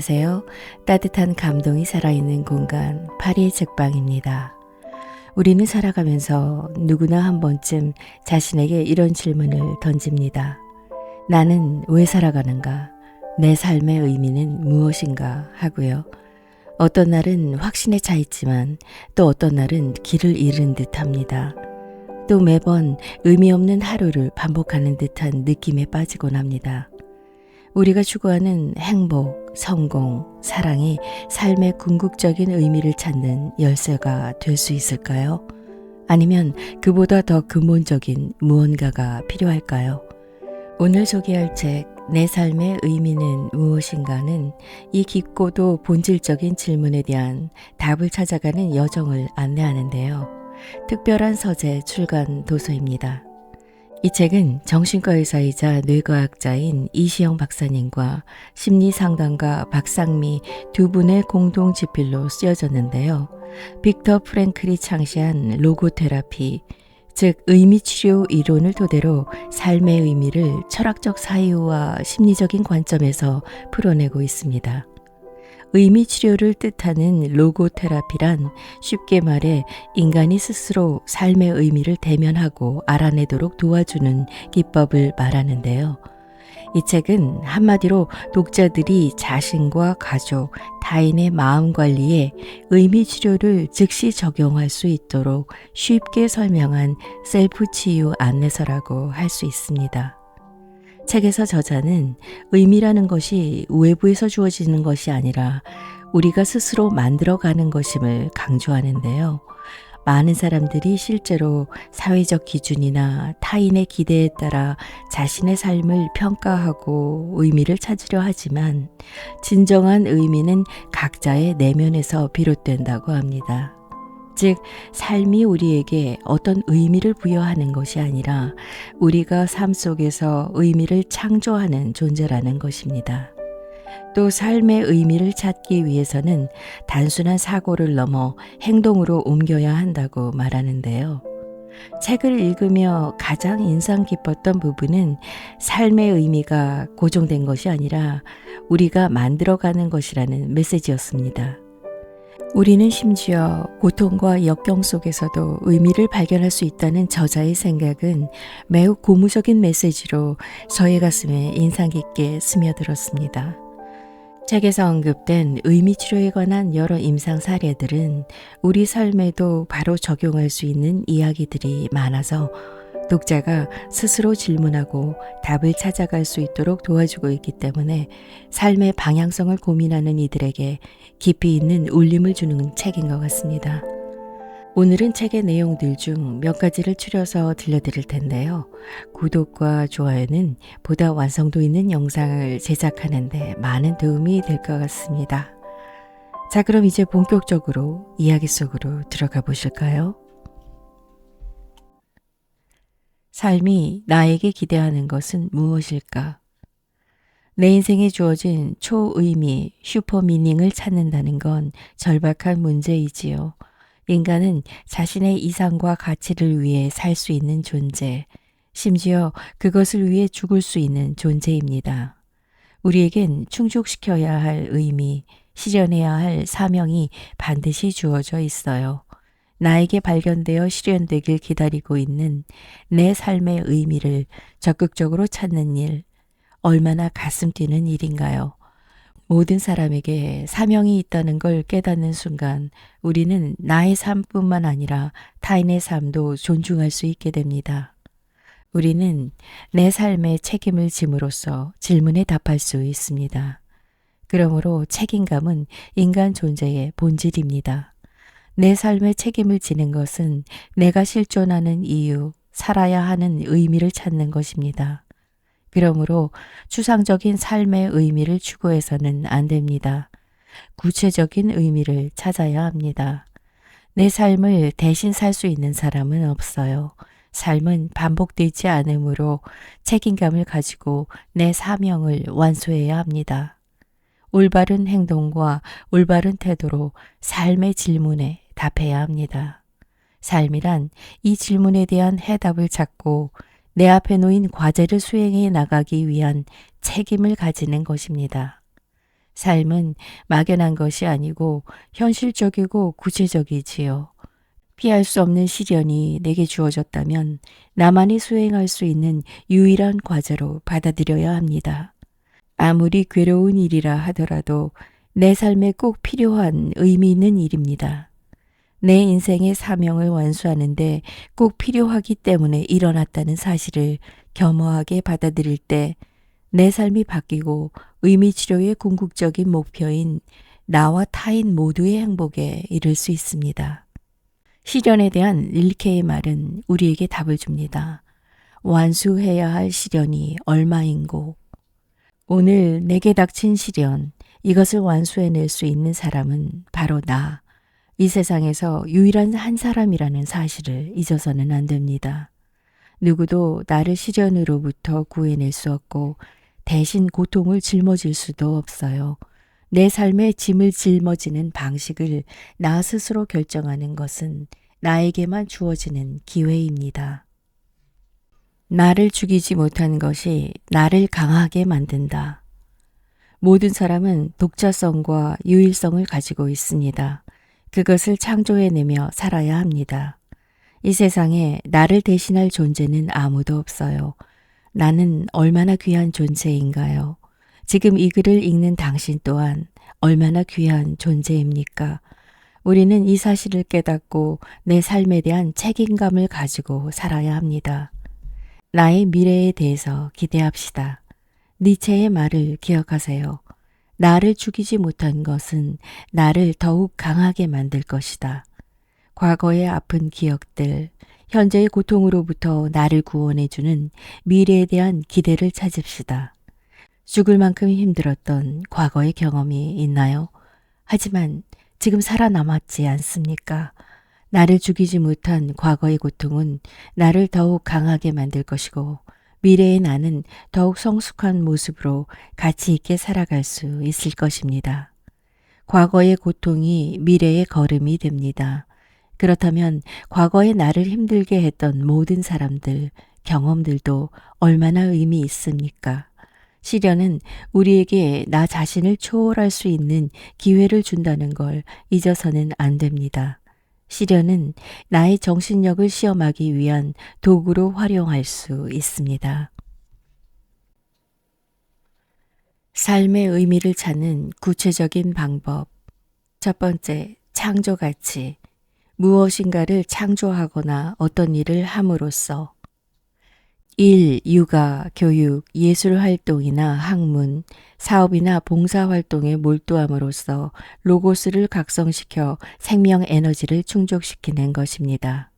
안녕하세요. 따뜻한 감동이 살아있는 공간 파리의 책방입니다. 우리는 살아가면서 누구나 한 번쯤 자신에게 이런 질문을 던집니다. 나는 왜 살아가는가? 내 삶의 의미는 무엇인가? 하고요. 어떤 날은 확신에 차 있지만 또 어떤 날은 길을 잃은 듯 합니다. 또 매번 의미 없는 하루를 반복하는 듯한 느낌에 빠지곤 합니다. 우리가 추구하는 행복, 성공, 사랑이 삶의 궁극적인 의미를 찾는 열쇠가 될 수 있을까요? 아니면 그보다 더 근본적인 무언가가 필요할까요? 오늘 소개할 책 내 삶의 의미는 무엇인가는 이 깊고도 본질적인 질문에 대한 답을 찾아가는 여정을 안내하는데요. 특별한 서재 출간 도서입니다. 이 책은 정신과 의사이자 뇌과학자인 이시영 박사님과 심리상담가 박상미 두 분의 공동 집필로 쓰여졌는데요. 빅터 프랭클이 창시한 로고테라피, 즉 의미치료 이론을 토대로 삶의 의미를 철학적 사유와 심리적인 관점에서 풀어내고 있습니다. 의미치료를 뜻하는 로고테라피란 쉽게 말해 인간이 스스로 삶의 의미를 대면하고 알아내도록 도와주는 기법을 말하는데요. 이 책은 한마디로 독자들이 자신과 가족, 타인의 마음 관리에 의미치료를 즉시 적용할 수 있도록 쉽게 설명한 셀프 치유 안내서라고 할 수 있습니다. 책에서 저자는 의미라는 것이 외부에서 주어지는 것이 아니라 우리가 스스로 만들어가는 것임을 강조하는데요. 많은 사람들이 실제로 사회적 기준이나 타인의 기대에 따라 자신의 삶을 평가하고 의미를 찾으려 하지만 진정한 의미는 각자의 내면에서 비롯된다고 합니다. 즉, 삶이 우리에게 어떤 의미를 부여하는 것이 아니라 우리가 삶 속에서 의미를 창조하는 존재라는 것입니다. 또 삶의 의미를 찾기 위해서는 단순한 사고를 넘어 행동으로 옮겨야 한다고 말하는데요. 책을 읽으며 가장 인상 깊었던 부분은 삶의 의미가 고정된 것이 아니라 우리가 만들어가는 것이라는 메시지였습니다. 우리는 심지어 고통과 역경 속에서도 의미를 발견할 수 있다는 저자의 생각은 매우 고무적인 메시지로 저의 가슴에 인상 깊게 스며들었습니다. 책에서 언급된 의미치료에 관한 여러 임상 사례들은 우리 삶에도 바로 적용할 수 있는 이야기들이 많아서 독자가 스스로 질문하고 답을 찾아갈 수 있도록 도와주고 있기 때문에 삶의 방향성을 고민하는 이들에게 깊이 있는 울림을 주는 책인 것 같습니다. 오늘은 책의 내용들 중 몇 가지를 추려서 들려드릴 텐데요. 구독과 좋아요는 보다 완성도 있는 영상을 제작하는 데 많은 도움이 될 것 같습니다. 자, 그럼 이제 본격적으로 이야기 속으로 들어가 보실까요? 삶이 나에게 기대하는 것은 무엇일까? 내 인생에 주어진 초의미, 슈퍼미닝을 찾는다는 건 절박한 문제이지요. 인간은 자신의 이상과 가치를 위해 살 수 있는 존재, 심지어 그것을 위해 죽을 수 있는 존재입니다. 우리에겐 충족시켜야 할 의미, 실현해야 할 사명이 반드시 주어져 있어요. 나에게 발견되어 실현되길 기다리고 있는 내 삶의 의미를 적극적으로 찾는 일, 얼마나 가슴 뛰는 일인가요? 모든 사람에게 사명이 있다는 걸 깨닫는 순간 우리는 나의 삶뿐만 아니라 타인의 삶도 존중할 수 있게 됩니다. 우리는 내 삶의 책임을 짐으로써 질문에 답할 수 있습니다. 그러므로 책임감은 인간 존재의 본질입니다. 내 삶의 책임을 지는 것은 내가 실존하는 이유, 살아야 하는 의미를 찾는 것입니다. 그러므로 추상적인 삶의 의미를 추구해서는 안 됩니다. 구체적인 의미를 찾아야 합니다. 내 삶을 대신 살 수 있는 사람은 없어요. 삶은 반복되지 않으므로 책임감을 가지고 내 사명을 완수해야 합니다. 올바른 행동과 올바른 태도로 삶의 질문에 답해야 합니다. 삶이란 이 질문에 대한 해답을 찾고 내 앞에 놓인 과제를 수행해 나가기 위한 책임을 가지는 것입니다. 삶은 막연한 것이 아니고 현실적이고 구체적이지요. 피할 수 없는 시련이 내게 주어졌다면 나만이 수행할 수 있는 유일한 과제로 받아들여야 합니다. 아무리 괴로운 일이라 하더라도 내 삶에 꼭 필요한 의미 있는 일입니다. 내 인생의 사명을 완수하는데 꼭 필요하기 때문에 일어났다는 사실을 겸허하게 받아들일 때 내 삶이 바뀌고 의미 치료의 궁극적인 목표인 나와 타인 모두의 행복에 이를 수 있습니다. 시련에 대한 릴케의 말은 우리에게 답을 줍니다. 완수해야 할 시련이 얼마인고. 오늘 내게 닥친 시련, 이것을 완수해낼 수 있는 사람은 바로 나. 이 세상에서 유일한 한 사람이라는 사실을 잊어서는 안 됩니다. 누구도 나를 시련으로부터 구해낼 수 없고 대신 고통을 짊어질 수도 없어요. 내 삶의 짐을 짊어지는 방식을 나 스스로 결정하는 것은 나에게만 주어지는 기회입니다. 나를 죽이지 못한 것이 나를 강하게 만든다. 모든 사람은 독자성과 유일성을 가지고 있습니다. 그것을 창조해내며 살아야 합니다. 이 세상에 나를 대신할 존재는 아무도 없어요. 나는 얼마나 귀한 존재인가요? 지금 이 글을 읽는 당신 또한 얼마나 귀한 존재입니까? 우리는 이 사실을 깨닫고 내 삶에 대한 책임감을 가지고 살아야 합니다. 나의 미래에 대해서 기대합시다. 니체의 말을 기억하세요. 나를 죽이지 못한 것은 나를 더욱 강하게 만들 것이다. 과거의 아픈 기억들, 현재의 고통으로부터 나를 구원해주는 미래에 대한 기대를 찾읍시다. 죽을 만큼 힘들었던 과거의 경험이 있나요? 하지만 지금 살아남았지 않습니까? 나를 죽이지 못한 과거의 고통은 나를 더욱 강하게 만들 것이고 미래의 나는 더욱 성숙한 모습으로 가치 있게 살아갈 수 있을 것입니다. 과거의 고통이 미래의 걸음이 됩니다. 그렇다면 과거의 나를 힘들게 했던 모든 사람들, 경험들도 얼마나 의미 있습니까? 시련은 우리에게 나 자신을 초월할 수 있는 기회를 준다는 걸 잊어서는 안 됩니다. 시련은 나의 정신력을 시험하기 위한 도구로 활용할 수 있습니다. 삶의 의미를 찾는 구체적인 방법. 첫 번째, 창조 가치. 무엇인가를 창조하거나 어떤 일을 함으로써 일, 육아, 교육, 예술 활동이나 학문, 사업이나 봉사 활동에 몰두함으로써 로고스를 각성시켜 생명 에너지를 충족시키는 것입니다.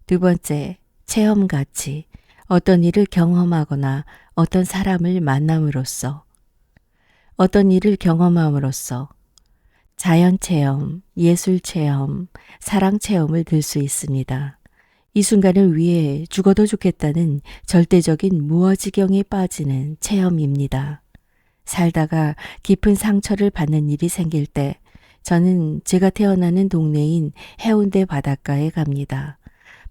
두 번째, 체험 가치. 어떤 일을 경험하거나 어떤 사람을 만남으로써 어떤 일을 경험함으로써 자연 체험, 예술 체험, 사랑 체험을 들 수 있습니다. 이 순간을 위해 죽어도 좋겠다는 절대적인 무어지경에 빠지는 체험입니다. 살다가 깊은 상처를 받는 일이 생길 때 저는 제가 태어나는 동네인 해운대 바닷가에 갑니다.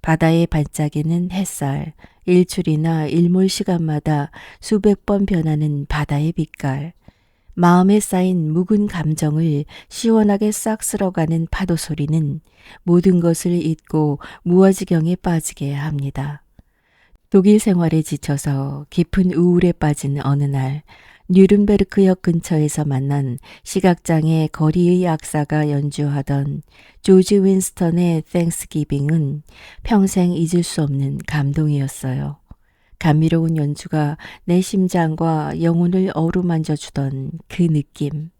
바다에 반짝이는 햇살, 일출이나 일몰 시간마다 수백 번 변하는 바다의 빛깔, 마음에 쌓인 묵은 감정을 시원하게 싹 쓸어가는 파도 소리는 모든 것을 잊고 무아지경에 빠지게 합니다. 독일 생활에 지쳐서 깊은 우울에 빠진 어느 날 뉘른베르크역 근처에서 만난 시각장애 거리의 악사가 연주하던 조지 윈스턴의 땡스기빙은 평생 잊을 수 없는 감동이었어요. 감미로운 연주가 내 심장과 영혼을 어루만져 주던 그 느낌.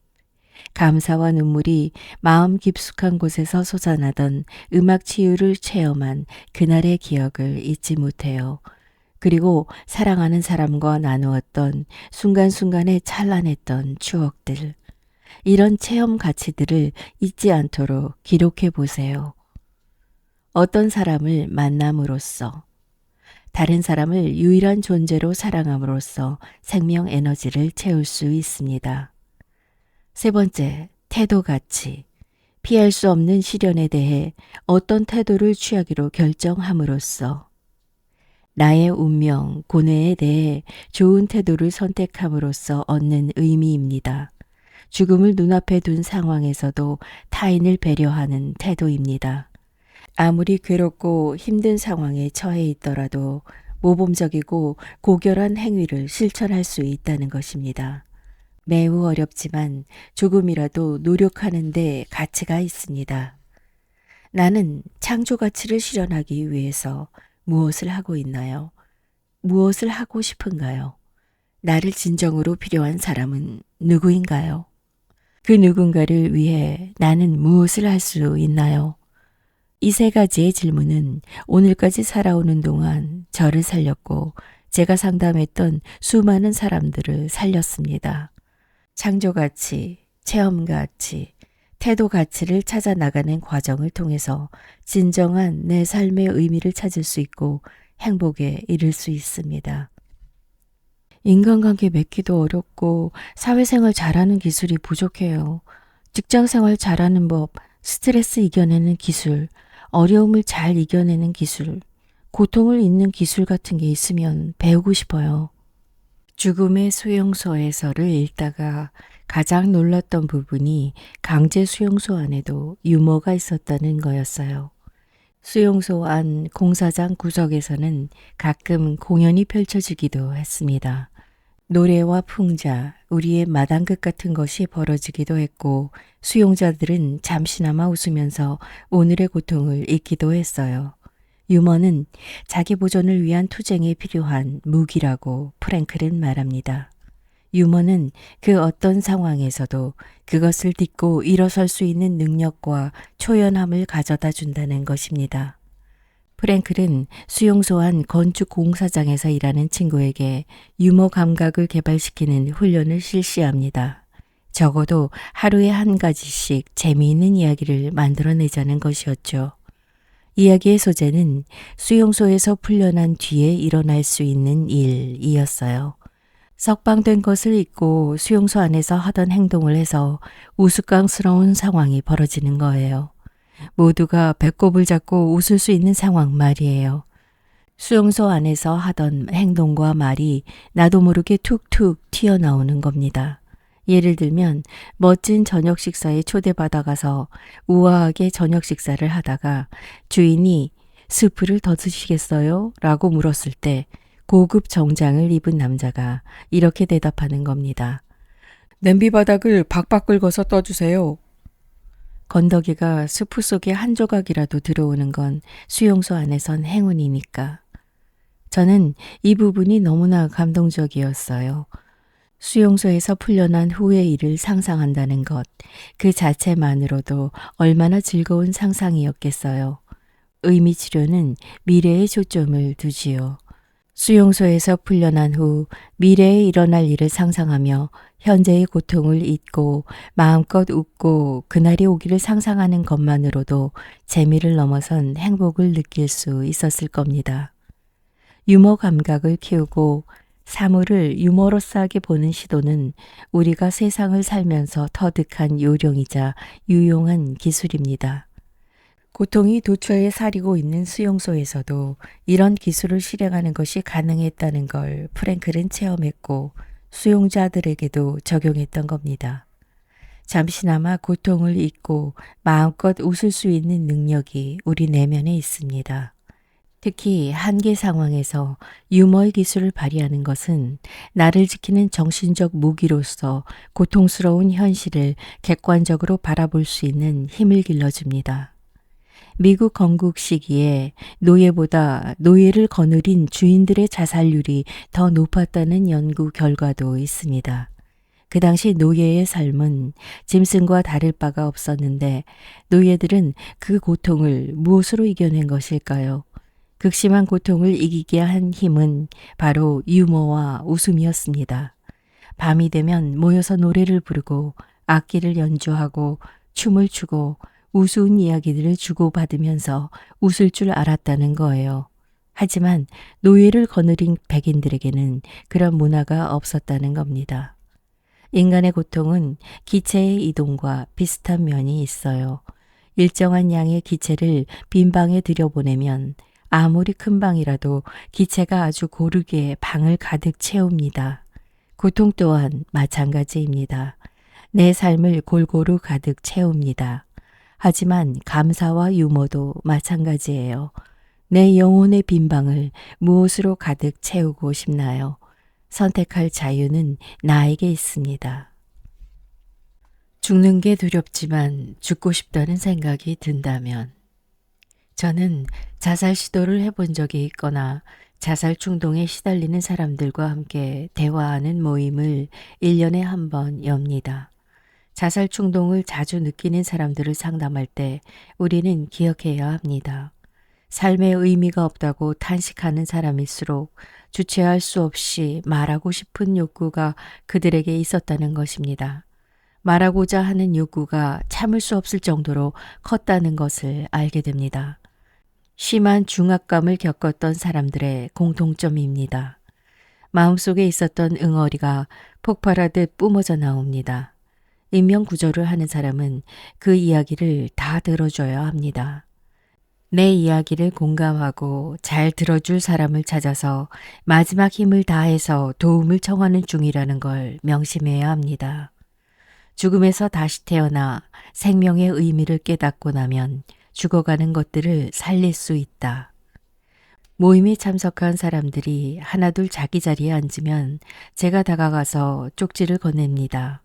감사와 눈물이 마음 깊숙한 곳에서 솟아나던 음악 치유를 체험한 그날의 기억을 잊지 못해요. 그리고 사랑하는 사람과 나누었던 순간순간의 찬란했던 추억들. 이런 체험 가치들을 잊지 않도록 기록해 보세요. 어떤 사람을 만남으로써 다른 사람을 유일한 존재로 사랑함으로써 생명 에너지를 채울 수 있습니다. 세 번째, 태도 가치. 피할 수 없는 시련에 대해 어떤 태도를 취하기로 결정함으로써 나의 운명, 고뇌에 대해 좋은 태도를 선택함으로써 얻는 의미입니다. 죽음을 눈앞에 둔 상황에서도 타인을 배려하는 태도입니다. 아무리 괴롭고 힘든 상황에 처해 있더라도 모범적이고 고결한 행위를 실천할 수 있다는 것입니다. 매우 어렵지만 조금이라도 노력하는 데 가치가 있습니다. 나는 창조 가치를 실현하기 위해서 무엇을 하고 있나요? 무엇을 하고 싶은가요? 나를 진정으로 필요한 사람은 누구인가요? 그 누군가를 위해 나는 무엇을 할 수 있나요? 이 세 가지의 질문은 오늘까지 살아오는 동안 저를 살렸고 제가 상담했던 수많은 사람들을 살렸습니다. 창조 가치, 체험 가치, 태도 가치를 찾아 나가는 과정을 통해서 진정한 내 삶의 의미를 찾을 수 있고 행복에 이를 수 있습니다. 인간관계 맺기도 어렵고 사회생활 잘하는 기술이 부족해요. 직장생활 잘하는 법, 스트레스 이겨내는 기술, 어려움을 잘 이겨내는 기술, 고통을 잊는 기술 같은 게 있으면 배우고 싶어요. 죽음의 수용소에서를 읽다가 가장 놀랐던 부분이 강제 수용소 안에도 유머가 있었다는 거였어요. 수용소 안 공사장 구석에서는 가끔 공연이 펼쳐지기도 했습니다. 노래와 풍자, 우리의 마당극 같은 것이 벌어지기도 했고 수용자들은 잠시나마 웃으면서 오늘의 고통을 잊기도 했어요. 유머는 자기 보존을 위한 투쟁에 필요한 무기라고 프랭클은 말합니다. 유머는 그 어떤 상황에서도 그것을 딛고 일어설 수 있는 능력과 초연함을 가져다 준다는 것입니다. 프랭클은 수용소 안 건축 공사장에서 일하는 친구에게 유머 감각을 개발시키는 훈련을 실시합니다. 적어도 하루에 한 가지씩 재미있는 이야기를 만들어내자는 것이었죠. 이야기의 소재는 수용소에서 풀려난 뒤에 일어날 수 있는 일이었어요. 석방된 것을 잊고 수용소 안에서 하던 행동을 해서 우스꽝스러운 상황이 벌어지는 거예요. 모두가 배꼽을 잡고 웃을 수 있는 상황 말이에요. 수용소 안에서 하던 행동과 말이 나도 모르게 툭툭 튀어나오는 겁니다. 예를 들면 멋진 저녁 식사에 초대받아가서 우아하게 저녁 식사를 하다가 주인이 스프를 더 드시겠어요? 라고 물었을 때 고급 정장을 입은 남자가 이렇게 대답하는 겁니다. 냄비 바닥을 박박 긁어서 떠주세요. 건더기가 스프 속에 한 조각이라도 들어오는 건 수용소 안에선 행운이니까. 저는 이 부분이 너무나 감동적이었어요. 수용소에서 풀려난 후의 일을 상상한다는 것, 그 자체만으로도 얼마나 즐거운 상상이었겠어요. 의미 치료는 미래에 초점을 두지요. 수용소에서 풀려난 후 미래에 일어날 일을 상상하며 현재의 고통을 잊고 마음껏 웃고 그날이 오기를 상상하는 것만으로도 재미를 넘어선 행복을 느낄 수 있었을 겁니다. 유머 감각을 키우고 사물을 유머러스하게 보는 시도는 우리가 세상을 살면서 터득한 요령이자 유용한 기술입니다. 고통이 도처에 사리고 있는 수용소에서도 이런 기술을 실행하는 것이 가능했다는 걸 프랭클은 체험했고 수용자들에게도 적용했던 겁니다. 잠시나마 고통을 잊고 마음껏 웃을 수 있는 능력이 우리 내면에 있습니다. 특히 한계 상황에서 유머의 기술을 발휘하는 것은 나를 지키는 정신적 무기로서 고통스러운 현실을 객관적으로 바라볼 수 있는 힘을 길러줍니다. 미국 건국 시기에 노예보다 노예를 거느린 주인들의 자살률이 더 높았다는 연구 결과도 있습니다. 그 당시 노예의 삶은 짐승과 다를 바가 없었는데 노예들은 그 고통을 무엇으로 이겨낸 것일까요? 극심한 고통을 이기게 한 힘은 바로 유머와 웃음이었습니다. 밤이 되면 모여서 노래를 부르고 악기를 연주하고 춤을 추고 우스운 이야기들을 주고받으면서 웃을 줄 알았다는 거예요. 하지만 노예를 거느린 백인들에게는 그런 문화가 없었다는 겁니다. 인간의 고통은 기체의 이동과 비슷한 면이 있어요. 일정한 양의 기체를 빈 방에 들여보내면 아무리 큰 방이라도 기체가 아주 고르게 방을 가득 채웁니다. 고통 또한 마찬가지입니다. 내 삶을 골고루 가득 채웁니다. 하지만 감사와 유머도 마찬가지예요. 내 영혼의 빈 방을 무엇으로 가득 채우고 싶나요? 선택할 자유는 나에게 있습니다. 죽는 게 두렵지만 죽고 싶다는 생각이 든다면 저는 자살 시도를 해본 적이 있거나 자살 충동에 시달리는 사람들과 함께 대화하는 모임을 1년에 한 번 엽니다. 자살 충동을 자주 느끼는 사람들을 상담할 때 우리는 기억해야 합니다. 삶에 의미가 없다고 탄식하는 사람일수록 주체할 수 없이 말하고 싶은 욕구가 그들에게 있었다는 것입니다. 말하고자 하는 욕구가 참을 수 없을 정도로 컸다는 것을 알게 됩니다. 심한 중압감을 겪었던 사람들의 공통점입니다. 마음속에 있었던 응어리가 폭발하듯 뿜어져 나옵니다. 인명구조를 하는 사람은 그 이야기를 다 들어줘야 합니다. 내 이야기를 공감하고 잘 들어줄 사람을 찾아서 마지막 힘을 다해서 도움을 청하는 중이라는 걸 명심해야 합니다. 죽음에서 다시 태어나 생명의 의미를 깨닫고 나면 죽어가는 것들을 살릴 수 있다. 모임에 참석한 사람들이 하나둘 자기 자리에 앉으면 제가 다가가서 쪽지를 건넵니다.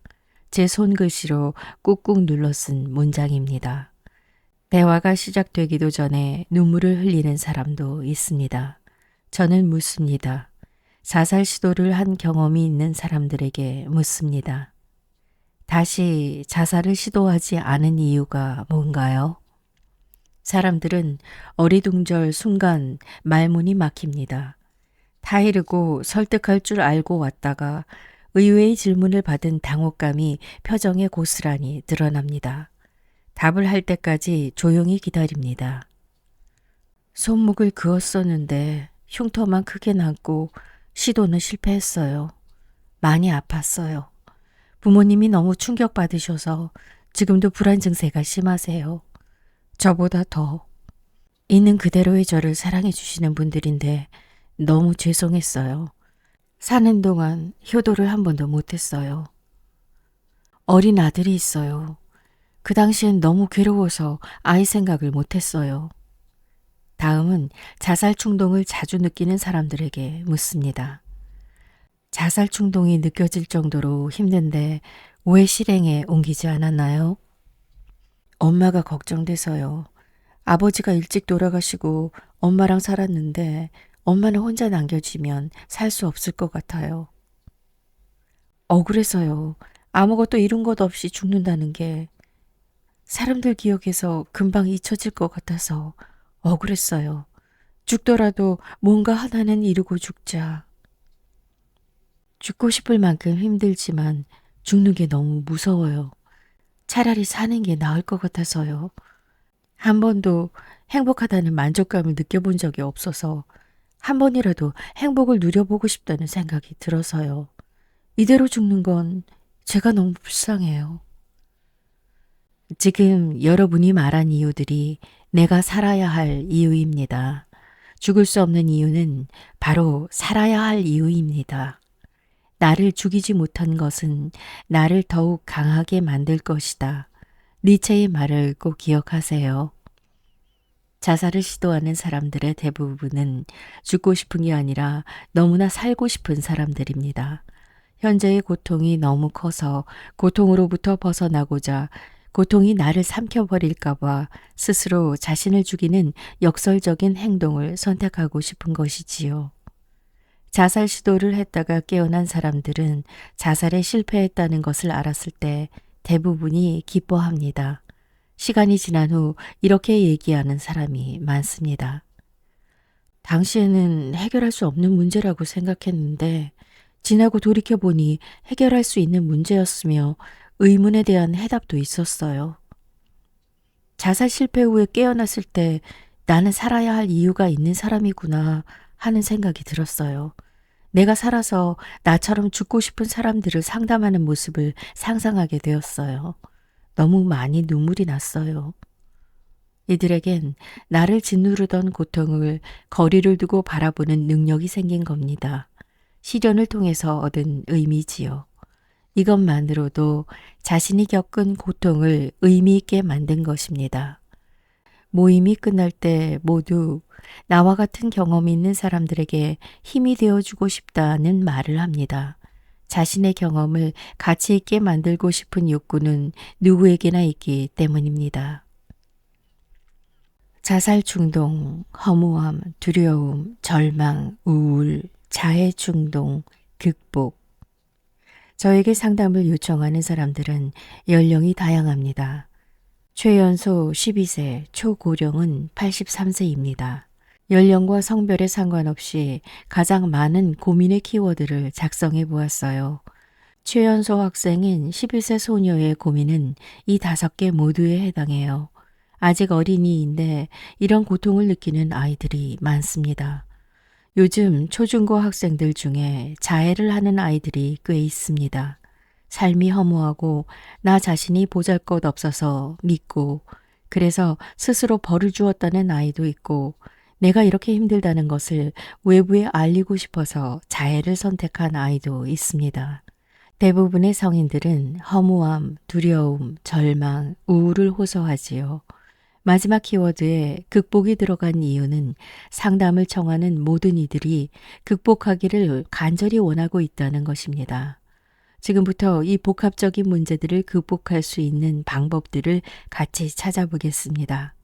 제 손글씨로 꾹꾹 눌러 쓴 문장입니다. 대화가 시작되기도 전에 눈물을 흘리는 사람도 있습니다. 저는 묻습니다. 자살 시도를 한 경험이 있는 사람들에게 묻습니다. 다시 자살을 시도하지 않은 이유가 뭔가요? 사람들은 어리둥절 순간 말문이 막힙니다. 타이르고 설득할 줄 알고 왔다가 의외의 질문을 받은 당혹감이 표정에 고스란히 드러납니다. 답을 할 때까지 조용히 기다립니다. 손목을 그었었는데 흉터만 크게 남고 시도는 실패했어요. 많이 아팠어요. 부모님이 너무 충격받으셔서 지금도 불안 증세가 심하세요. 저보다 더 있는 그대로의 저를 사랑해 주시는 분들인데 너무 죄송했어요. 사는 동안 효도를 한 번도 못했어요. 어린 아들이 있어요. 그 당시엔 너무 괴로워서 아이 생각을 못했어요. 다음은 자살 충동을 자주 느끼는 사람들에게 묻습니다. 자살 충동이 느껴질 정도로 힘든데 왜 실행에 옮기지 않았나요? 엄마가 걱정돼서요. 아버지가 일찍 돌아가시고 엄마랑 살았는데 엄마는 혼자 남겨지면 살 수 없을 것 같아요. 억울해서요. 아무것도 이룬 것 없이 죽는다는 게 사람들 기억에서 금방 잊혀질 것 같아서 억울했어요. 죽더라도 뭔가 하나는 이루고 죽자. 죽고 싶을 만큼 힘들지만 죽는 게 너무 무서워요. 차라리 사는 게 나을 것 같아서요. 한 번도 행복하다는 만족감을 느껴본 적이 없어서 한 번이라도 행복을 누려보고 싶다는 생각이 들어서요. 이대로 죽는 건 제가 너무 불쌍해요. 지금 여러분이 말한 이유들이 내가 살아야 할 이유입니다. 죽을 수 없는 이유는 바로 살아야 할 이유입니다. 나를 죽이지 못한 것은 나를 더욱 강하게 만들 것이다. 니체의 말을 꼭 기억하세요. 자살을 시도하는 사람들의 대부분은 죽고 싶은 게 아니라 너무나 살고 싶은 사람들입니다. 현재의 고통이 너무 커서 고통으로부터 벗어나고자 고통이 나를 삼켜버릴까봐 스스로 자신을 죽이는 역설적인 행동을 선택하고 싶은 것이지요. 자살 시도를 했다가 깨어난 사람들은 자살에 실패했다는 것을 알았을 때 대부분이 기뻐합니다. 시간이 지난 후 이렇게 얘기하는 사람이 많습니다. 당시에는 해결할 수 없는 문제라고 생각했는데 지나고 돌이켜보니 해결할 수 있는 문제였으며 의문에 대한 해답도 있었어요. 자살 실패 후에 깨어났을 때 나는 살아야 할 이유가 있는 사람이구나 하는 생각이 들었어요. 내가 살아서 나처럼 죽고 싶은 사람들을 상담하는 모습을 상상하게 되었어요. 너무 많이 눈물이 났어요. 이들에겐 나를 짓누르던 고통을 거리를 두고 바라보는 능력이 생긴 겁니다. 시련을 통해서 얻은 의미지요. 이것만으로도 자신이 겪은 고통을 의미 있게 만든 것입니다. 모임이 끝날 때 모두 나와 같은 경험이 있는 사람들에게 힘이 되어주고 싶다는 말을 합니다. 자신의 경험을 가치 있게 만들고 싶은 욕구는 누구에게나 있기 때문입니다. 자살 충동, 허무함, 두려움, 절망, 우울, 자해 충동, 극복. 저에게 상담을 요청하는 사람들은 연령이 다양합니다. 최연소 12세, 초고령은 83세입니다. 연령과 성별에 상관없이 가장 많은 고민의 키워드를 작성해 보았어요. 최연소 학생인 11세 소녀의 고민은 이 5개 모두에 해당해요. 아직 어린이인데 이런 고통을 느끼는 아이들이 많습니다. 요즘 초중고 학생들 중에 자해를 하는 아이들이 꽤 있습니다. 삶이 허무하고 나 자신이 보잘것없어서 믿고 그래서 스스로 벌을 주었다는 아이도 있고 내가 이렇게 힘들다는 것을 외부에 알리고 싶어서 자해를 선택한 아이도 있습니다. 대부분의 성인들은 허무함, 두려움, 절망, 우울을 호소하지요. 마지막 키워드에 극복이 들어간 이유는 상담을 청하는 모든 이들이 극복하기를 간절히 원하고 있다는 것입니다. 지금부터 이 복합적인 문제들을 극복할 수 있는 방법들을 같이 찾아보겠습니다.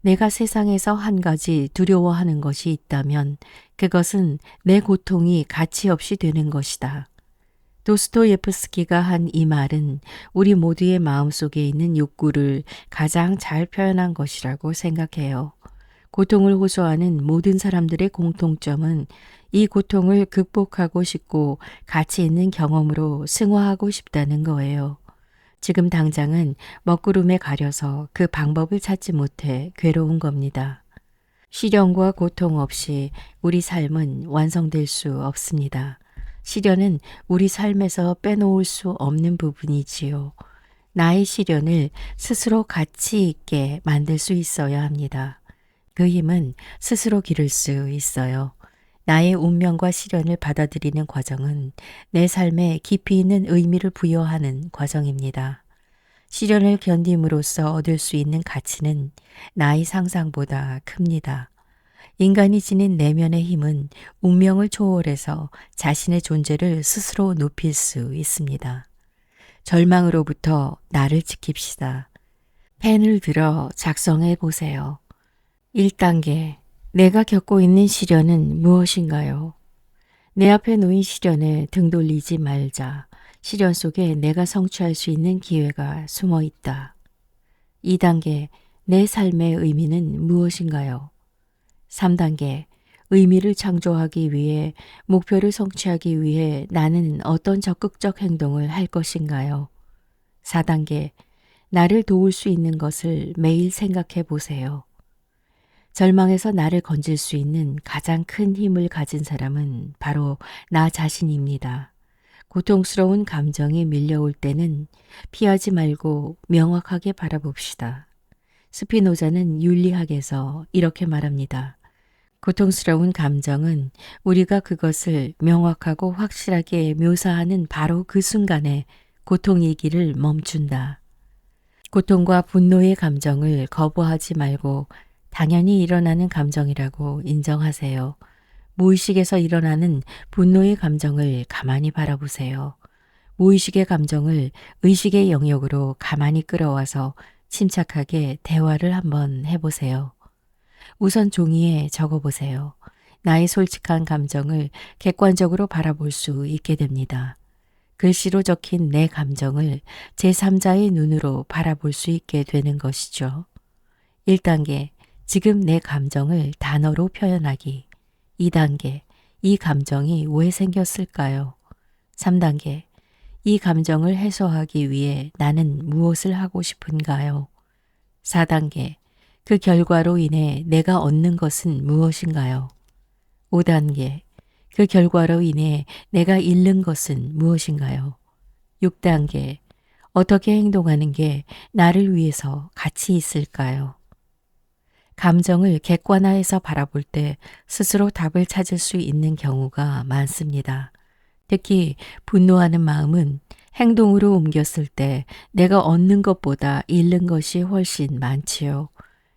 내가 세상에서 한 가지 두려워하는 것이 있다면 그것은 내 고통이 가치 없이 되는 것이다. 도스토예프스키가 한 이 말은 우리 모두의 마음속에 있는 욕구를 가장 잘 표현한 것이라고 생각해요. 고통을 호소하는 모든 사람들의 공통점은 이 고통을 극복하고 싶고 가치 있는 경험으로 승화하고 싶다는 거예요. 지금 당장은 먹구름에 가려서 그 방법을 찾지 못해 괴로운 겁니다. 시련과 고통 없이 우리 삶은 완성될 수 없습니다. 시련은 우리 삶에서 빼놓을 수 없는 부분이지요. 나의 시련을 스스로 가치 있게 만들 수 있어야 합니다. 그 힘은 스스로 기를 수 있어요. 나의 운명과 시련을 받아들이는 과정은 내 삶에 깊이 있는 의미를 부여하는 과정입니다. 시련을 견딤으로써 얻을 수 있는 가치는 나의 상상보다 큽니다. 인간이 지닌 내면의 힘은 운명을 초월해서 자신의 존재를 스스로 높일 수 있습니다. 절망으로부터 나를 지킵시다. 펜을 들어 작성해 보세요. 1단계. 내가 겪고 있는 시련은 무엇인가요? 내 앞에 놓인 시련에 등 돌리지 말자. 시련 속에 내가 성취할 수 있는 기회가 숨어 있다. 2단계. 내 삶의 의미는 무엇인가요? 3단계. 의미를 창조하기 위해 목표를 성취하기 위해 나는 어떤 적극적 행동을 할 것인가요? 4단계. 나를 도울 수 있는 것을 매일 생각해 보세요. 절망에서 나를 건질 수 있는 가장 큰 힘을 가진 사람은 바로 나 자신입니다. 고통스러운 감정이 밀려올 때는 피하지 말고 명확하게 바라봅시다. 스피노자는 윤리학에서 이렇게 말합니다. 고통스러운 감정은 우리가 그것을 명확하고 확실하게 묘사하는 바로 그 순간에 고통이기를 멈춘다. 고통과 분노의 감정을 거부하지 말고 당연히 일어나는 감정이라고 인정하세요. 무의식에서 일어나는 분노의 감정을 가만히 바라보세요. 무의식의 감정을 의식의 영역으로 가만히 끌어와서 침착하게 대화를 한번 해보세요. 우선 종이에 적어보세요. 나의 솔직한 감정을 객관적으로 바라볼 수 있게 됩니다. 글씨로 적힌 내 감정을 제3자의 눈으로 바라볼 수 있게 되는 것이죠. 1단계. 지금 내 감정을 단어로 표현하기. 2단계. 이 감정이 왜 생겼을까요? 3단계. 이 감정을 해소하기 위해 나는 무엇을 하고 싶은가요? 4단계. 그 결과로 인해 내가 얻는 것은 무엇인가요? 5단계. 그 결과로 인해 내가 잃는 것은 무엇인가요? 6단계. 어떻게 행동하는 게 나를 위해서 가치 있을까요? 감정을 객관화해서 바라볼 때 스스로 답을 찾을 수 있는 경우가 많습니다. 특히 분노하는 마음은 행동으로 옮겼을 때 내가 얻는 것보다 잃는 것이 훨씬 많지요.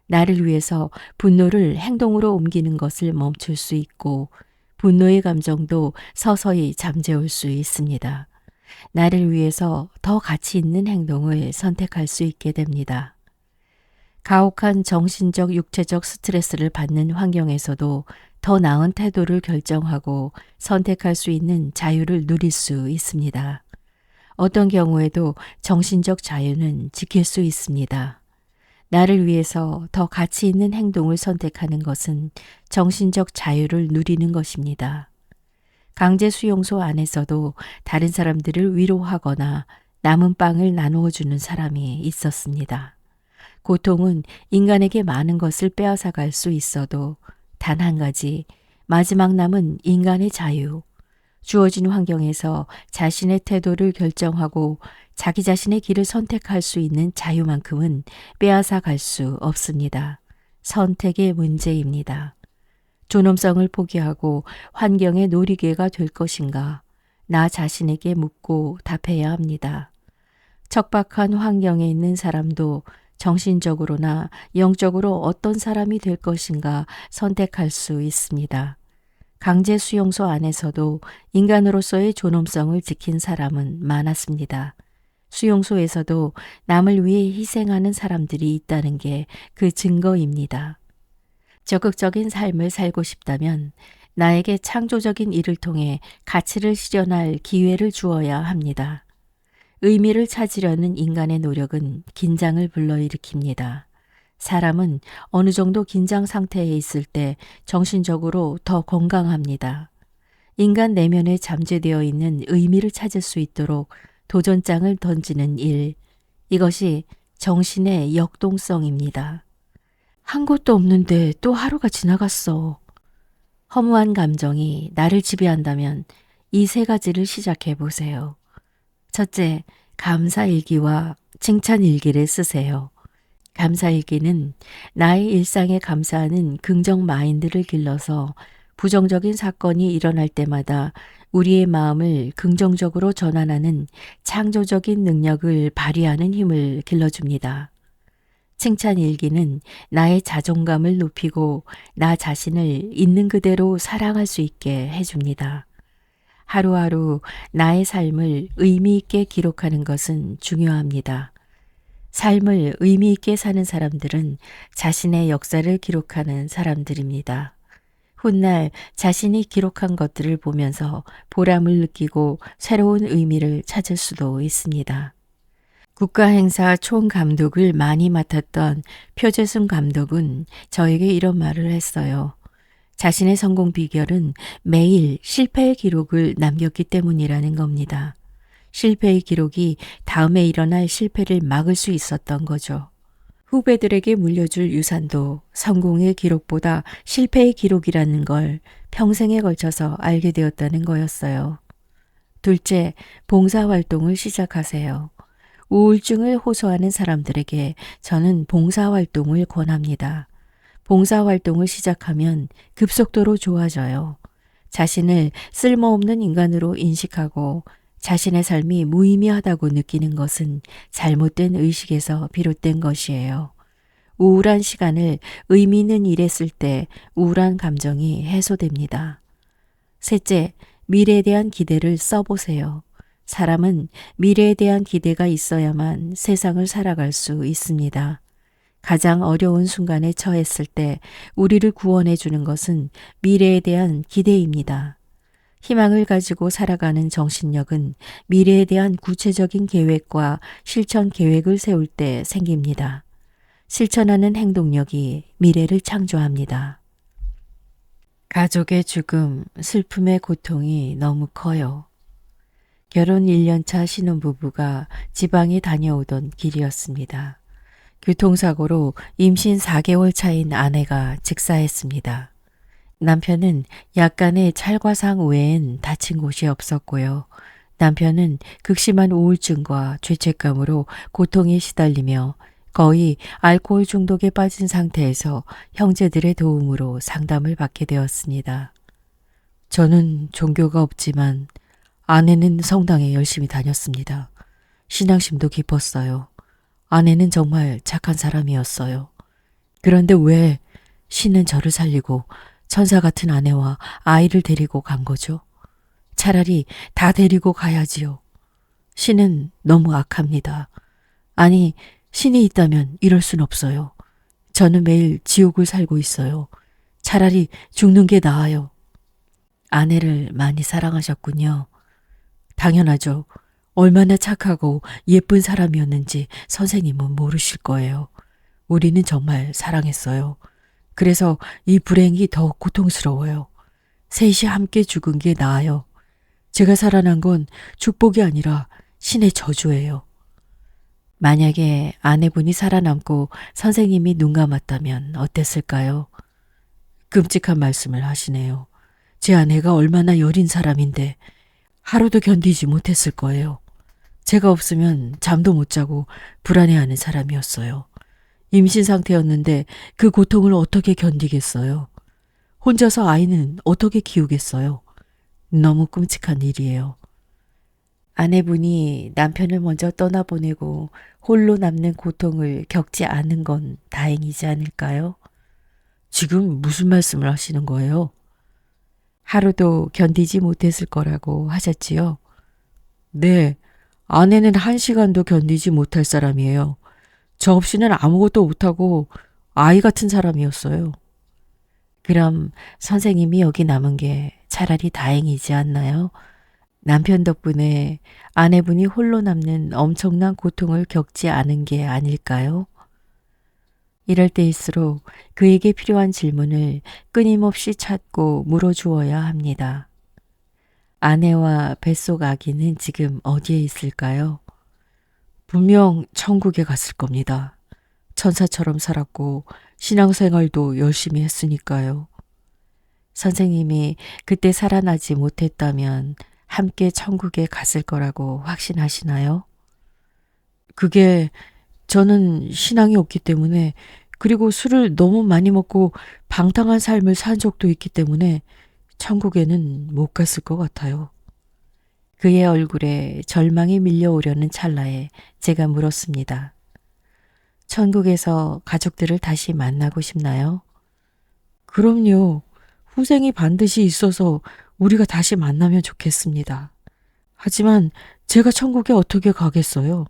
나를 위해서 분노를 행동으로 옮기는 것을 멈출 수 있고 분노의 감정도 서서히 잠재울 수 있습니다. 나를 위해서 더 가치 있는 행동을 선택할 수 있게 됩니다. 가혹한 정신적, 육체적 스트레스를 받는 환경에서도 더 나은 태도를 결정하고 선택할 수 있는 자유를 누릴 수 있습니다. 어떤 경우에도 정신적 자유는 지킬 수 있습니다. 나를 위해서 더 가치 있는 행동을 선택하는 것은 정신적 자유를 누리는 것입니다. 강제 수용소 안에서도 다른 사람들을 위로하거나 남은 빵을 나누어 주는 사람이 있었습니다. 고통은 인간에게 많은 것을 빼앗아 갈 수 있어도 단 한 가지, 마지막 남은 인간의 자유. 주어진 환경에서 자신의 태도를 결정하고 자기 자신의 길을 선택할 수 있는 자유만큼은 빼앗아 갈 수 없습니다. 선택의 문제입니다. 존엄성을 포기하고 환경의 놀이개가 될 것인가? 나 자신에게 묻고 답해야 합니다. 척박한 환경에 있는 사람도 정신적으로나 영적으로 어떤 사람이 될 것인가 선택할 수 있습니다. 강제 수용소 안에서도 인간으로서의 존엄성을 지킨 사람은 많았습니다. 수용소에서도 남을 위해 희생하는 사람들이 있다는 게 그 증거입니다. 적극적인 삶을 살고 싶다면 나에게 창조적인 일을 통해 가치를 실현할 기회를 주어야 합니다. 의미를 찾으려는 인간의 노력은 긴장을 불러일으킵니다. 사람은 어느 정도 긴장 상태에 있을 때 정신적으로 더 건강합니다. 인간 내면에 잠재되어 있는 의미를 찾을 수 있도록 도전장을 던지는 일, 이것이 정신의 역동성입니다. 한 것도 없는데 또 하루가 지나갔어. 허무한 감정이 나를 지배한다면 이 세 가지를 시작해 보세요. 첫째, 감사일기와 칭찬일기를 쓰세요. 감사일기는 나의 일상에 감사하는 긍정 마인드를 길러서 부정적인 사건이 일어날 때마다 우리의 마음을 긍정적으로 전환하는 창조적인 능력을 발휘하는 힘을 길러줍니다. 칭찬일기는 나의 자존감을 높이고 나 자신을 있는 그대로 사랑할 수 있게 해줍니다. 하루하루 나의 삶을 의미 있게 기록하는 것은 중요합니다. 삶을 의미 있게 사는 사람들은 자신의 역사를 기록하는 사람들입니다. 훗날 자신이 기록한 것들을 보면서 보람을 느끼고 새로운 의미를 찾을 수도 있습니다. 국가행사 총감독을 많이 맡았던 표재순 감독은 저에게 이런 말을 했어요. 자신의 성공 비결은 매일 실패의 기록을 남겼기 때문이라는 겁니다. 실패의 기록이 다음에 일어날 실패를 막을 수 있었던 거죠. 후배들에게 물려줄 유산도 성공의 기록보다 실패의 기록이라는 걸 평생에 걸쳐서 알게 되었다는 거였어요. 둘째, 봉사활동을 시작하세요. 우울증을 호소하는 사람들에게 저는 봉사활동을 권합니다. 봉사활동을 시작하면 급속도로 좋아져요. 자신을 쓸모없는 인간으로 인식하고 자신의 삶이 무의미하다고 느끼는 것은 잘못된 의식에서 비롯된 것이에요. 우울한 시간을 의미 있는 일에 쓸 때 우울한 감정이 해소됩니다. 셋째, 미래에 대한 기대를 써보세요. 사람은 미래에 대한 기대가 있어야만 세상을 살아갈 수 있습니다. 가장 어려운 순간에 처했을 때 우리를 구원해 주는 것은 미래에 대한 기대입니다. 희망을 가지고 살아가는 정신력은 미래에 대한 구체적인 계획과 실천 계획을 세울 때 생깁니다. 실천하는 행동력이 미래를 창조합니다. 가족의 죽음, 슬픔의 고통이 너무 커요. 결혼 1년차 신혼부부가 지방에 다녀오던 길이었습니다. 교통사고로 임신 4개월 차인 아내가 직사했습니다. 남편은 약간의 찰과상 외엔 다친 곳이 없었고요. 남편은 극심한 우울증과 죄책감으로 고통에 시달리며 거의 알코올 중독에 빠진 상태에서 형제들의 도움으로 상담을 받게 되었습니다. 저는 종교가 없지만 아내는 성당에 열심히 다녔습니다. 신앙심도 깊었어요. 아내는 정말 착한 사람이었어요. 그런데 왜 신은 저를 살리고 천사 같은 아내와 아이를 데리고 간 거죠? 차라리 다 데리고 가야지요. 신은 너무 악합니다. 아니, 신이 있다면 이럴 순 없어요. 저는 매일 지옥을 살고 있어요. 차라리 죽는 게 나아요. 아내를 많이 사랑하셨군요. 당연하죠. 얼마나 착하고 예쁜 사람이었는지 선생님은 모르실 거예요. 우리는 정말 사랑했어요. 그래서 이 불행이 더 고통스러워요. 셋이 함께 죽은 게 나아요. 제가 살아난 건 축복이 아니라 신의 저주예요. 만약에 아내분이 살아남고 선생님이 눈 감았다면 어땠을까요? 끔찍한 말씀을 하시네요. 제 아내가 얼마나 여린 사람인데 하루도 견디지 못했을 거예요. 제가 없으면 잠도 못 자고 불안해하는 사람이었어요. 임신 상태였는데 그 고통을 어떻게 견디겠어요? 혼자서 아이는 어떻게 키우겠어요? 너무 끔찍한 일이에요. 아내분이 남편을 먼저 떠나보내고 홀로 남는 고통을 겪지 않은 건 다행이지 않을까요? 지금 무슨 말씀을 하시는 거예요? 하루도 견디지 못했을 거라고 하셨지요? 네, 아내는 1시간도 견디지 못할 사람이에요. 저 없이는 아무것도 못하고 아이 같은 사람이었어요. 그럼 선생님이 여기 남은 게 차라리 다행이지 않나요? 남편 덕분에 아내분이 홀로 남는 엄청난 고통을 겪지 않은 게 아닐까요? 이럴 때일수록 그에게 필요한 질문을 끊임없이 찾고 물어주어야 합니다. 아내와 뱃속 아기는 지금 어디에 있을까요? 분명 천국에 갔을 겁니다. 천사처럼 살았고 신앙생활도 열심히 했으니까요. 선생님이 그때 살아나지 못했다면 함께 천국에 갔을 거라고 확신하시나요? 그게 저는 신앙이 없기 때문에 그리고 술을 너무 많이 먹고 방탕한 삶을 산 적도 있기 때문에 천국에는 못 갔을 것 같아요. 그의 얼굴에 절망이 밀려오려는 찰나에 제가 물었습니다. 천국에서 가족들을 다시 만나고 싶나요? 그럼요. 후생이 반드시 있어서 우리가 다시 만나면 좋겠습니다. 하지만 제가 천국에 어떻게 가겠어요?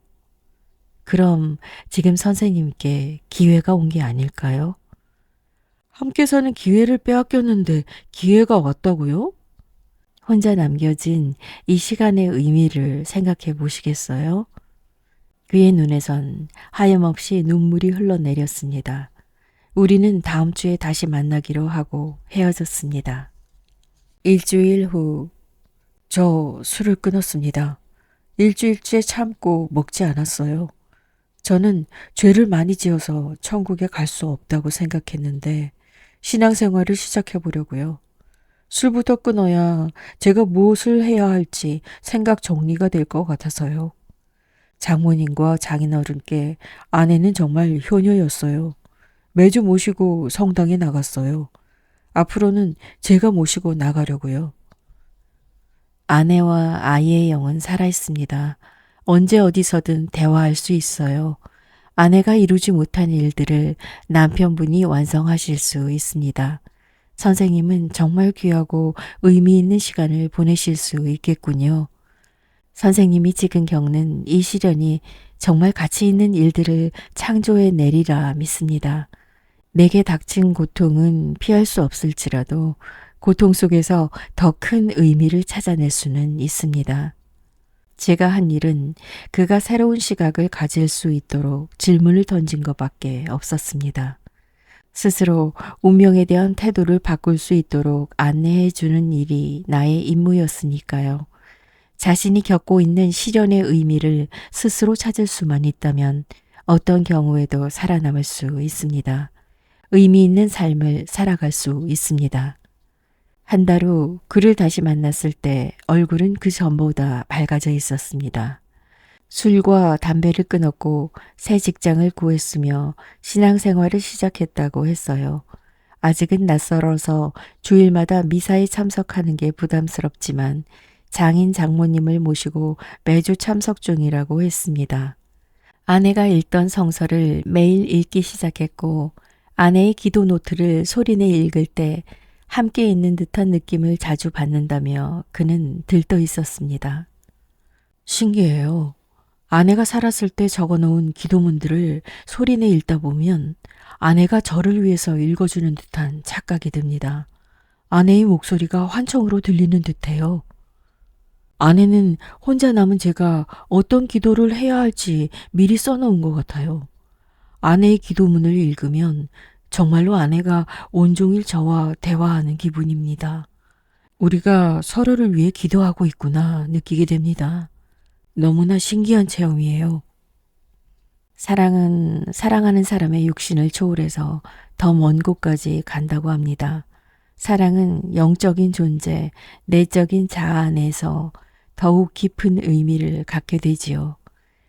그럼 지금 선생님께 기회가 온 게 아닐까요? 함께 사는 기회를 빼앗겼는데 기회가 왔다고요? 혼자 남겨진 이 시간의 의미를 생각해 보시겠어요? 그의 눈에선 하염없이 눈물이 흘러내렸습니다. 우리는 다음 주에 다시 만나기로 하고 헤어졌습니다. 일주일 후, 저 술을 끊었습니다. 일주일째 참고 먹지 않았어요. 저는 죄를 많이 지어서 천국에 갈 수 없다고 생각했는데 신앙생활을 시작해 보려고요. 술부터 끊어야 제가 무엇을 해야 할지 생각 정리가 될 것 같아서요. 장모님과 장인어른께 아내는 정말 효녀였어요. 매주 모시고 성당에 나갔어요. 앞으로는 제가 모시고 나가려고요. 아내와 아이의 영은 살아있습니다. 언제 어디서든 대화할 수 있어요. 아내가 이루지 못한 일들을 남편분이 완성하실 수 있습니다. 선생님은 정말 귀하고 의미 있는 시간을 보내실 수 있겠군요. 선생님이 지금 겪는 이 시련이 정말 가치 있는 일들을 창조해 내리라 믿습니다. 내게 닥친 고통은 피할 수 없을지라도 고통 속에서 더 큰 의미를 찾아낼 수는 있습니다. 제가 한 일은 그가 새로운 시각을 가질 수 있도록 질문을 던진 것밖에 없었습니다. 스스로 운명에 대한 태도를 바꿀 수 있도록 안내해 주는 일이 나의 임무였으니까요. 자신이 겪고 있는 시련의 의미를 스스로 찾을 수만 있다면 어떤 경우에도 살아남을 수 있습니다. 의미 있는 삶을 살아갈 수 있습니다. 한 달 후 그를 다시 만났을 때 얼굴은 그 전보다 밝아져 있었습니다. 술과 담배를 끊었고 새 직장을 구했으며 신앙생활을 시작했다고 했어요. 아직은 낯설어서 주일마다 미사에 참석하는 게 부담스럽지만 장인 장모님을 모시고 매주 참석 중이라고 했습니다. 아내가 읽던 성서를 매일 읽기 시작했고 아내의 기도 노트를 소리내 읽을 때 함께 있는 듯한 느낌을 자주 받는다며 그는 들떠 있었습니다. 신기해요. 아내가 살았을 때 적어놓은 기도문들을 소리내 읽다 보면 아내가 저를 위해서 읽어주는 듯한 착각이 듭니다. 아내의 목소리가 환청으로 들리는 듯해요. 아내는 혼자 남은 제가 어떤 기도를 해야 할지 미리 써놓은 것 같아요. 아내의 기도문을 읽으면 정말로 아내가 온종일 저와 대화하는 기분입니다. 우리가 서로를 위해 기도하고 있구나 느끼게 됩니다. 너무나 신기한 체험이에요. 사랑은 사랑하는 사람의 육신을 초월해서 더 먼 곳까지 간다고 합니다. 사랑은 영적인 존재, 내적인 자아 안에서 더욱 깊은 의미를 갖게 되지요.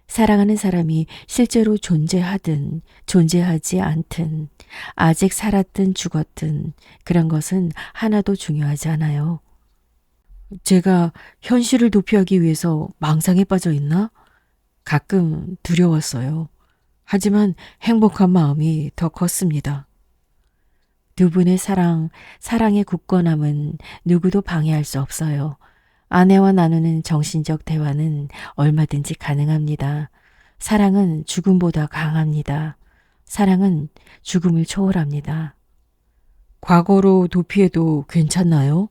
사랑하는 사람이 실제로 존재하든 존재하지 않든 아직 살았든 죽었든 그런 것은 하나도 중요하지 않아요. 제가 현실을 도피하기 위해서 망상에 빠져 있나? 가끔 두려웠어요. 하지만 행복한 마음이 더 컸습니다. 두 분의 사랑의 굳건함은 누구도 방해할 수 없어요. 아내와 나누는 정신적 대화는 얼마든지 가능합니다. 사랑은 죽음보다 강합니다. 사랑은 죽음을 초월합니다. 과거로 도피해도 괜찮나요?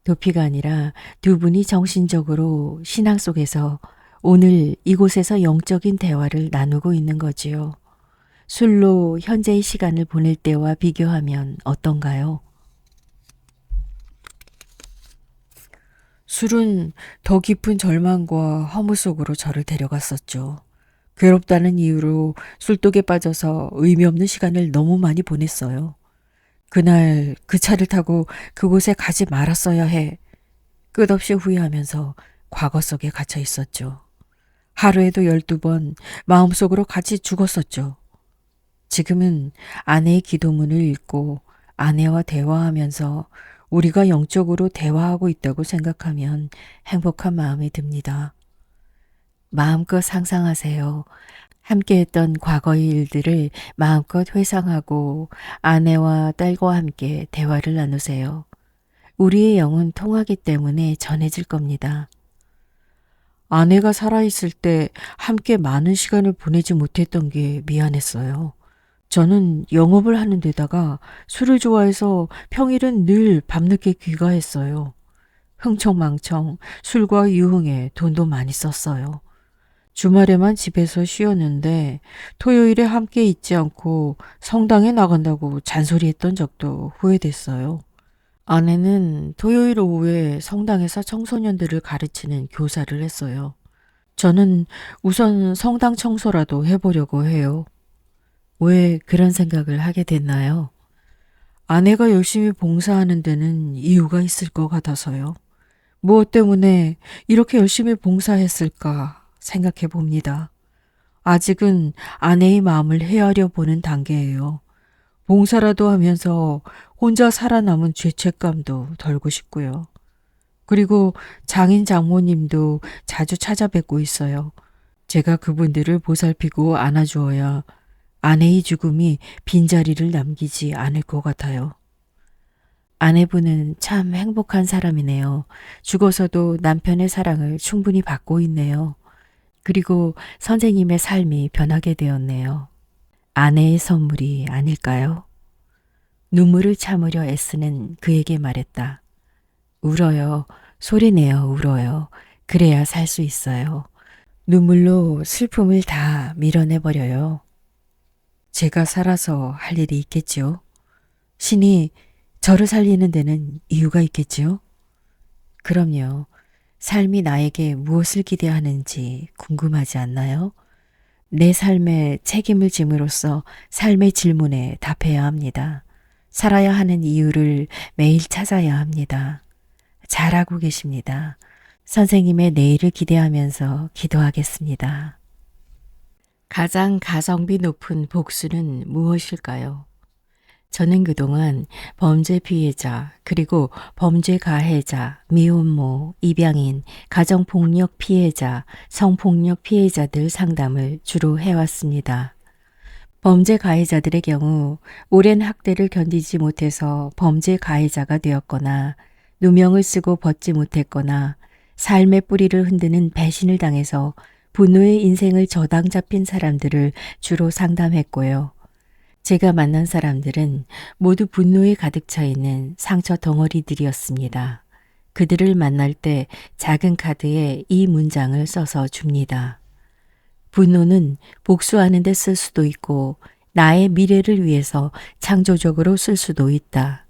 도피가 아니라 두 분이 정신적으로 신앙 속에서 오늘 이곳에서 영적인 대화를 나누고 있는 거지요. 술로 현재의 시간을 보낼 때와 비교하면 어떤가요? 술은 더 깊은 절망과 허무 속으로 저를 데려갔었죠. 괴롭다는 이유로 술독에 빠져서 의미 없는 시간을 너무 많이 보냈어요. 그날 그 차를 타고 그곳에 가지 말았어야 해. 끝없이 후회하면서 과거 속에 갇혀 있었죠. 하루에도 12번 마음속으로 같이 죽었었죠. 지금은 아내의 기도문을 읽고 아내와 대화하면서 우리가 영적으로 대화하고 있다고 생각하면 행복한 마음이 듭니다. 마음껏 상상하세요. 함께했던 과거의 일들을 마음껏 회상하고 아내와 딸과 함께 대화를 나누세요. 우리의 영은 통하기 때문에 전해질 겁니다. 아내가 살아있을 때 함께 많은 시간을 보내지 못했던 게 미안했어요. 저는 영업을 하는 데다가 술을 좋아해서 평일은 늘 밤늦게 귀가했어요. 흥청망청 술과 유흥에 돈도 많이 썼어요. 주말에만 집에서 쉬었는데 토요일에 함께 있지 않고 성당에 나간다고 잔소리했던 적도 후회됐어요. 아내는 토요일 오후에 성당에서 청소년들을 가르치는 교사를 했어요. 저는 우선 성당 청소라도 해보려고 해요. 왜 그런 생각을 하게 됐나요? 아내가 열심히 봉사하는 데는 이유가 있을 것 같아서요. 무엇 때문에 이렇게 열심히 봉사했을까 생각해 봅니다. 아직은 아내의 마음을 헤아려 보는 단계예요. 봉사라도 하면서 혼자 살아남은 죄책감도 덜고 싶고요. 그리고 장인 장모님도 자주 찾아뵙고 있어요. 제가 그분들을 보살피고 안아주어야 아내의 죽음이 빈자리를 남기지 않을 것 같아요. 아내분은 참 행복한 사람이네요. 죽어서도 남편의 사랑을 충분히 받고 있네요. 그리고 선생님의 삶이 변하게 되었네요. 아내의 선물이 아닐까요? 눈물을 참으려 애쓰는 그에게 말했다. 울어요. 소리내어 울어요. 그래야 살 수 있어요. 눈물로 슬픔을 다 밀어내버려요. 제가 살아서 할 일이 있겠지요. 신이 저를 살리는 데는 이유가 있겠지요. 그럼요. 삶이 나에게 무엇을 기대하는지 궁금하지 않나요? 내 삶에 책임을 짐으로써 삶의 질문에 답해야 합니다. 살아야 하는 이유를 매일 찾아야 합니다. 잘하고 계십니다. 선생님의 내일을 기대하면서 기도하겠습니다. 가장 가성비 높은 복수는 무엇일까요? 저는 그동안 범죄 피해자, 그리고 범죄 가해자, 미혼모, 입양인, 가정폭력 피해자, 성폭력 피해자들 상담을 주로 해왔습니다. 범죄 가해자들의 경우 오랜 학대를 견디지 못해서 범죄 가해자가 되었거나 누명을 쓰고 벗지 못했거나 삶의 뿌리를 흔드는 배신을 당해서 분노의 인생을 저당 잡힌 사람들을 주로 상담했고요. 제가 만난 사람들은 모두 분노에 가득 차 있는 상처 덩어리들이었습니다. 그들을 만날 때 작은 카드에 이 문장을 써서 줍니다. 분노는 복수하는 데 쓸 수도 있고 나의 미래를 위해서 창조적으로 쓸 수도 있다.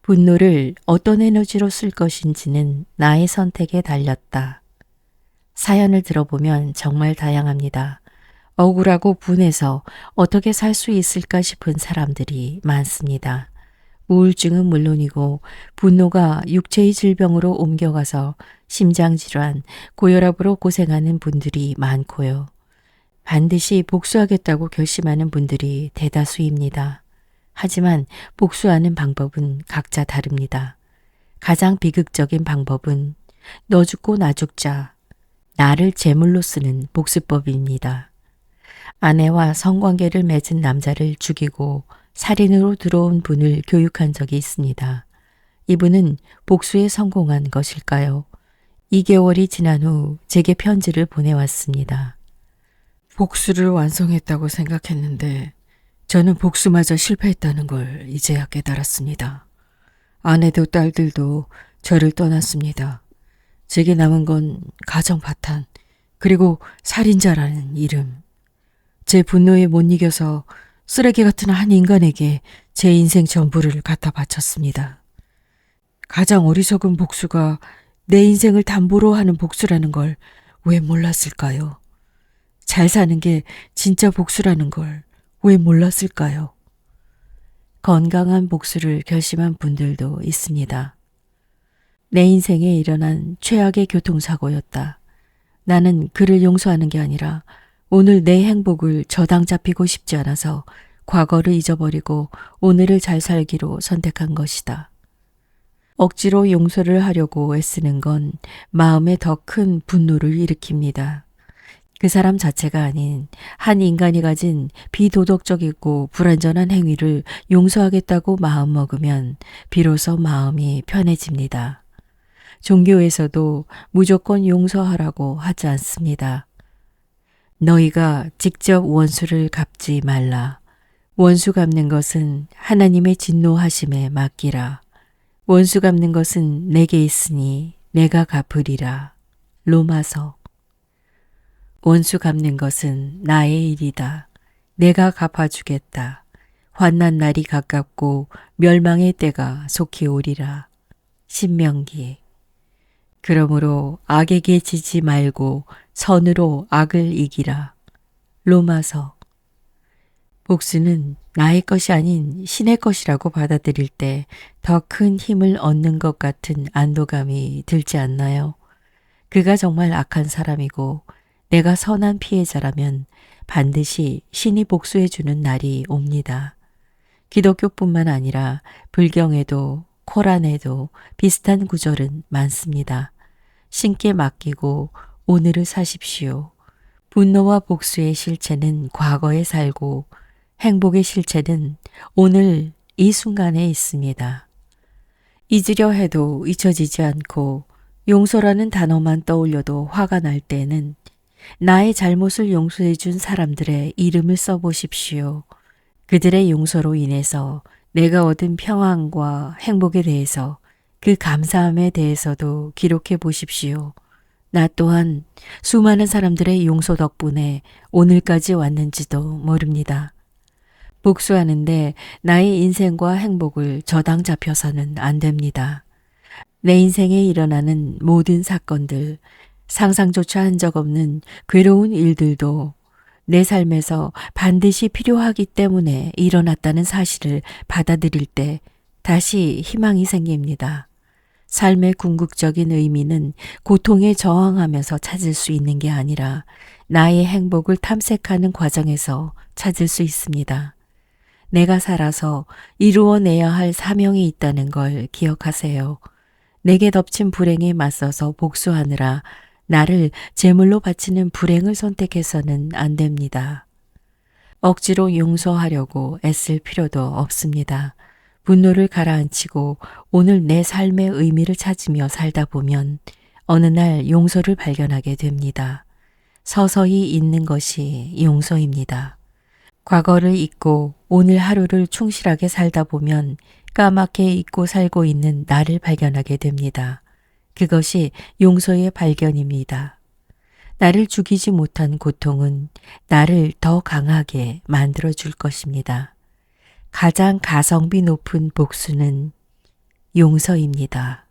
분노를 어떤 에너지로 쓸 것인지는 나의 선택에 달렸다. 사연을 들어보면 정말 다양합니다. 억울하고 분해서 어떻게 살 수 있을까 싶은 사람들이 많습니다. 우울증은 물론이고 분노가 육체의 질병으로 옮겨가서 심장질환, 고혈압으로 고생하는 분들이 많고요. 반드시 복수하겠다고 결심하는 분들이 대다수입니다. 하지만 복수하는 방법은 각자 다릅니다. 가장 비극적인 방법은 너 죽고 나 죽자, 나를 제물로 쓰는 복수법입니다. 아내와 성관계를 맺은 남자를 죽이고 살인으로 들어온 분을 교육한 적이 있습니다. 이분은 복수에 성공한 것일까요? 2개월이 지난 후 제게 편지를 보내왔습니다. 복수를 완성했다고 생각했는데 저는 복수마저 실패했다는 걸 이제야 깨달았습니다. 아내도 딸들도 저를 떠났습니다. 제게 남은 건 가정 파탄, 그리고 살인자라는 이름. 제 분노에 못 이겨서 쓰레기 같은 한 인간에게 제 인생 전부를 갖다 바쳤습니다. 가장 어리석은 복수가 내 인생을 담보로 하는 복수라는 걸 왜 몰랐을까요? 잘 사는 게 진짜 복수라는 걸 왜 몰랐을까요? 건강한 복수를 결심한 분들도 있습니다. 내 인생에 일어난 최악의 교통사고였다. 나는 그를 용서하는 게 아니라 오늘 내 행복을 저당 잡히고 싶지 않아서 과거를 잊어버리고 오늘을 잘 살기로 선택한 것이다. 억지로 용서를 하려고 애쓰는 건 마음에 더 큰 분노를 일으킵니다. 그 사람 자체가 아닌 한 인간이 가진 비도덕적이고 불완전한 행위를 용서하겠다고 마음먹으면 비로소 마음이 편해집니다. 종교에서도 무조건 용서하라고 하지 않습니다. 너희가 직접 원수를 갚지 말라. 원수 갚는 것은 하나님의 진노하심에 맡기라. 원수 갚는 것은 내게 있으니 내가 갚으리라. 로마서. 원수 갚는 것은 나의 일이다. 내가 갚아주겠다. 환난 날이 가깝고 멸망의 때가 속히 오리라. 신명기. 그러므로 악에게 지지 말고 선으로 악을 이기라. 로마서. 복수는 나의 것이 아닌 신의 것이라고 받아들일 때 더 큰 힘을 얻는 것 같은 안도감이 들지 않나요? 그가 정말 악한 사람이고 내가 선한 피해자라면 반드시 신이 복수해주는 날이 옵니다. 기독교뿐만 아니라 불경에도 코란에도 비슷한 구절은 많습니다. 신께 맡기고 오늘을 사십시오. 분노와 복수의 실체는 과거에 살고 행복의 실체는 오늘 이 순간에 있습니다. 잊으려 해도 잊혀지지 않고 용서라는 단어만 떠올려도 화가 날 때는 나의 잘못을 용서해 준 사람들의 이름을 써보십시오. 그들의 용서로 인해서 내가 얻은 평안과 행복에 대해서 그 감사함에 대해서도 기록해 보십시오. 나 또한 수많은 사람들의 용서 덕분에 오늘까지 왔는지도 모릅니다. 복수하는데 나의 인생과 행복을 저당 잡혀서는 안 됩니다. 내 인생에 일어나는 모든 사건들, 상상조차 한 적 없는 괴로운 일들도 내 삶에서 반드시 필요하기 때문에 일어났다는 사실을 받아들일 때 다시 희망이 생깁니다. 삶의 궁극적인 의미는 고통에 저항하면서 찾을 수 있는 게 아니라 나의 행복을 탐색하는 과정에서 찾을 수 있습니다. 내가 살아서 이루어내야 할 사명이 있다는 걸 기억하세요. 내게 덮친 불행에 맞서서 복수하느라 나를 제물로 바치는 불행을 선택해서는 안 됩니다. 억지로 용서하려고 애쓸 필요도 없습니다. 분노를 가라앉히고 오늘 내 삶의 의미를 찾으며 살다 보면 어느 날 용서를 발견하게 됩니다. 서서히 잊는 것이 용서입니다. 과거를 잊고 오늘 하루를 충실하게 살다 보면 까맣게 잊고 살고 있는 나를 발견하게 됩니다. 그것이 용서의 발견입니다. 나를 죽이지 못한 고통은 나를 더 강하게 만들어 줄 것입니다. 가장 가성비 높은 복수는 용서입니다.